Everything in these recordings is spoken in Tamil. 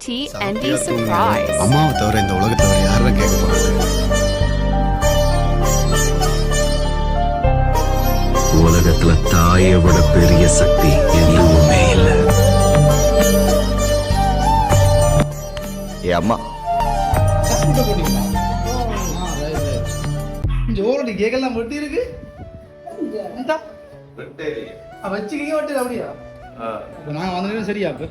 TND surprise. அம்மாவை தவிர இந்த உலகத்துல யாரும் கேட்க போறாங்க. உலகத்துல தாயை விட பெரிய சக்தி எதுவுமே இல்லை. அம்மா ஜோடி கேக்கலாம் வெட்டி இருக்கு வச்சுக்கீங்க வெட்டி அப்படியா இப்போ நாங்கள் வந்துட்டு சரியா இப்போ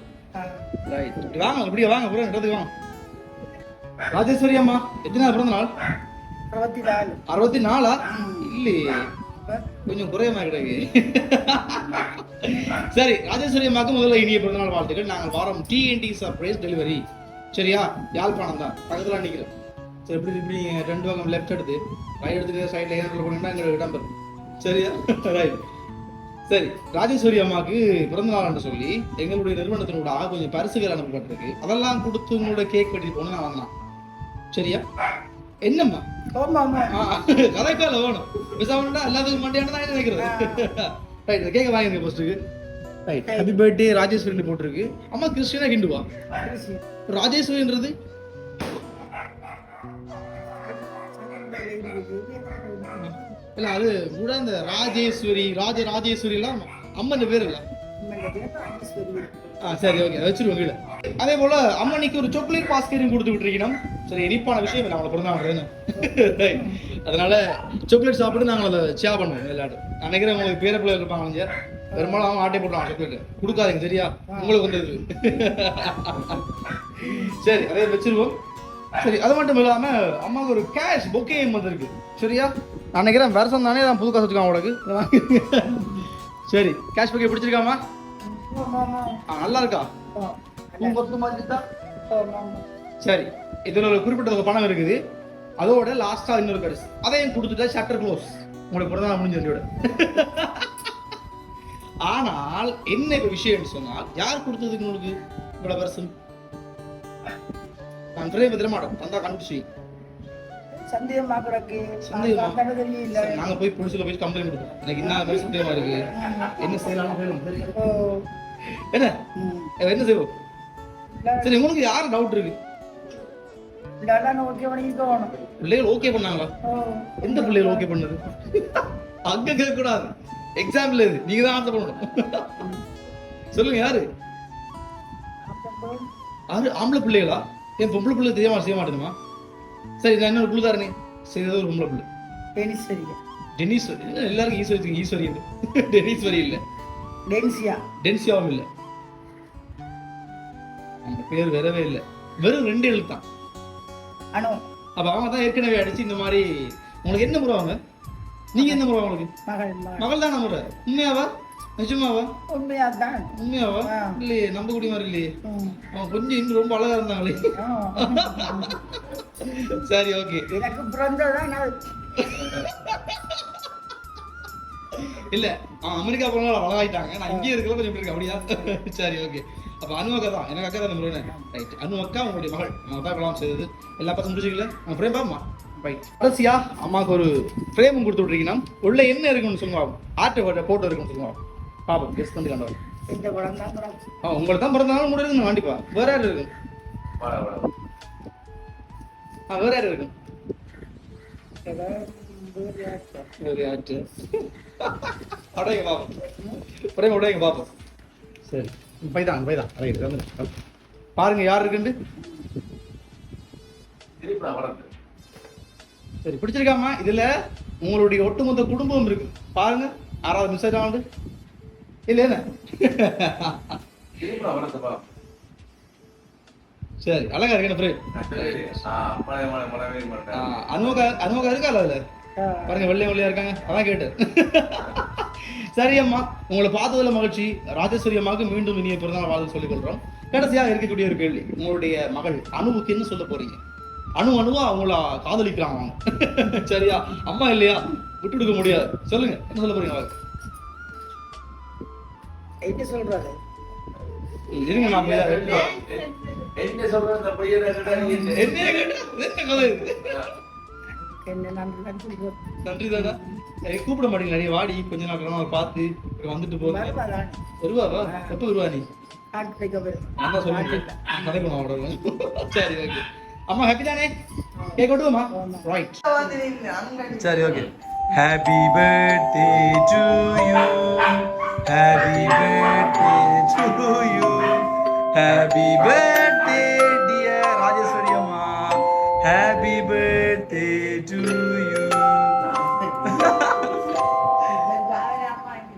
ரைட் வாங்க இப்படியா வாங்க புறம் இடத்துக்கு வாங்க. ராஜேஸ்வரி அம்மா எத்தனை பிறந்த நாள்? 64. இல்லையே கொஞ்சம் குறையமா கிடையாது. சரி ராஜேஸ்வரி அம்மாவுக்கு முதல்ல இனிய பிறந்தநாள் வாழ்த்துக்கள். நாங்கள் வாரம் TND சர்ப்ரைஸ் டெலிவரி சரியா யாழ்ப்பாணம் தான் பக்கத்தில் நிற்கிறோம். சரி இப்படி இப்படி ரெண்டு பக்கம் லெஃப்ட் எடுத்து ரைட் எடுத்துட்டு சைடில் ஏன் போனீங்கன்னா எங்களோட இடம் பெறும் சரியா ரைட். சரி ராஜேஸ்வரி அம்மாவுக்கு பிறந்த நாள்னு சொல்லி எங்களுடைய நிறுவனத்தினோட கொஞ்சம் பரிசுகள் அனுப்பப்பட்டிருக்கு. அதெல்லாம் கொடுத்து உங்களோட கேக் வெட்டி போன நான் வந்தான் சரியா. என்னம்மா கதைக்கால வேணும் விசாவண்டா எல்லாத்துக்கும் மண்டியான தான் நினைக்கிறது. ரைட் கேட்க வாங்கிருங்க ஃபர்ஸ்ட்டுக்கு. ரைட் ஹாப்பி பர்த்டே ராஜேஸ்வரின்னு போட்டிருக்கு. அம்மா கிறிஸ்டியனா ஹிந்துவா? ராஜேஸ்வரின்றது இல்ல அது கூட இந்த ராஜேஸ்வரி ராஜேஸ்வரி எல்லாம் அம்மன் பேர் இல்ல. சரி ஓகே வச்சிருவோம் வீடு. அதே போல அம்மனிக்கு ஒரு சாக்லேட் பாஸ்கெட்டும் கொடுத்து விட்டுருக்கணும். சரி இனிப்பான விஷயம் இல்லை அவங்களை பிறந்தாங்க அதனால சாக்லேட் சாப்பிட்டு நாங்கள் அதை ஷேர் பண்ணுவோம் எல்லாரும். நினைக்கிறேன் உங்களுக்கு பேர பிள்ளை இருப்பாங்க பெரும்பாலும் அவங்க ஆட்டை போட்டுவாங்க சாக்லேட் கொடுக்காதீங்க சரியா உங்களுக்கு வந்துருக்கு. சரி அதே வச்சிருவோம். சரி அது மட்டும் இல்லாம அம்மாவுக்கு ஒரு கேஷ் பொக்கேயும் வந்திருக்கு சரியா. நான் நினைக்கிறேன் வருஷம் தானே தான் புது காசு வச்சுக்காம உங்களுக்கு. சரி கேஷ் பொக்கே பிடிச்சிருக்காமா? நல்லா இருக்கா? சரி இதுல ஒரு குறிப்பிட்ட பணம் இருக்குது. அதோட லாஸ்டா இன்னொரு கடைசி அதையும் கொடுத்துட்டா ஷட்டர் க்ளோஸ் உங்களுக்கு பிறந்த நாள் முடிஞ்சு. ஆனால் என்ன இப்ப விஷயம்னு சொன்னால் யார் கொடுத்ததுக்கு உங்களுக்கு இவ்வளவு வருஷம் நான் தெரிய மாட்டோம் தந்தா கண்டுபிடிச்சி நாங்க போய் புடிச்சுல போய் கம்ப்ளைண்ட் கொடுப்போம். எனக்கு என்ன சந்தேகமா இருக்கு என்ன செய்யலாம் என்ன என்ன செய்வோம். சரி உங்களுக்கு யாரு டவுட் இருக்கு? பிள்ளைகள் ஓகே பண்ணாங்களா? எந்த பிள்ளைகள் ஓகே பண்ணது? அங்க கேட்க கூடாது எக்ஸாம்பிள் இது நீங்க தான் ஆன்சர் பண்ணணும். சொல்லுங்க யாரு ஆம்பளை பிள்ளைகளா? என் பொம்பளை பிள்ளை செய்ய மாட்டேனுமா? சரி நான் இன்னொரு பிள்ளை தாரணே செய்தது ஒரு பொம்பளை பிள்ளை டெனிஸ்வரி. எல்லாருக்கும் ஈஸ்வரி டெனிஸ்வரி இல்ல டென்சியாவும் இல்ல அந்த பேர் வரவே இல்லை வெறும் 2 எழுத்தான். அப்ப அவங்க தான் ஏற்கனவே அடிச்சு இந்த மாதிரி உங்களுக்கு என்ன முறை அவங்க நீங்க என்ன முறை உங்களுக்கு மகள் தானே முறை உண்மையாவா நிஜமாவா? உண்மையாவா? இல்லையே நம்ப கூடிய மாதிரி இல்லையே. அவன் கொஞ்சம் இன்னும் ரொம்ப அழகா இருந்தாங்களே. சரி ஓகே இல்ல அமெரிக்கா போனாலும் அழகாயிட்டாங்க. நான் இங்கே இருக்கலாம் கொஞ்சம் இருக்கு அப்படியா? சரி ஓகே அப்ப அனு அக்கா தான் எனக்கு அக்கா தான் முறை. ரைட் அனு அக்கா உங்களுடைய மகள் நான் தான் கலாம் செய்தது எல்லா பக்கம் முடிச்சுக்கல நான் ஃப்ரேம் பாமா. ரைட் கடைசியா அம்மாவுக்கு ஒரு ஃப்ரேமும் கொடுத்து விட்ருக்கீங்கன்னா உள்ள என்ன இருக்குன்னு சொல்லுவாங்க ஆர்ட் போட்டோ இருக்குன்னு சொல்லுவாங்க பாப்போம் கெஸ் பண்ணி கண்டவன். உங்களை தான் பிறந்தனாலும் கூட இருக்கு கண்டிப்பா. வேற யாரு இருக்கு? வேற யாரு இருக்கு? அடையங்க பாப்போம் பிரேம் உடையங்க பாப்போம். சரி பைதான் ரைட் பாருங்க யார் இருக்குன்னு. சரி பிடிச்சிருக்காமா? இதுல உங்களுடைய ஒட்டுமொத்த குடும்பம் இருக்கு பாருங்க. 6வது மிஸ் ஆகுது இல்ல என்ன? சரி அழகா இருக்கு. அனுமகா இருக்கா அதுல பாருங்க வெள்ளையா இருக்காங்க அதான் கேட்டு. சரி அம்மா உங்களை பார்த்ததுல மகிழ்ச்சி. ராஜேஸ்வரி அம்மாவுக்கு மீண்டும் இனிய பிறந்தநாள் வாழ்த்து சொல்லிக் கொள்றோம். கடைசியாக இருக்கக்கூடிய ஒரு கேள்வி உங்களுடைய மகள் அனுவுக்கு என்ன சொல்ல போறீங்க? அணுவா அவங்கள காதலிக்கிறாங்க சரியா அம்மா இல்லையா விட்டு கொடுக்க முடியாது. சொல்லுங்க என்ன சொல்ல போறீங்க? இருங்க நான் நன்றி தானா கூப்பிட மாட்டீங்க நிறைய வாடி கொஞ்ச நாள் பார்த்து வந்துட்டு போகுது. வருவாவா எப்ப வருவா நீ? நான் தான் சொல்லுங்க கதை பண்ணுவோம் சரி ஓகே அம்மா ஹாப்பி தானே கேக் விட்டுமா ரைட் சரி okay happy birthday to you happy birthday to you happy birthday dear Rajeshwari அம்மா ஹாப்பி பர்த்டே டு யூ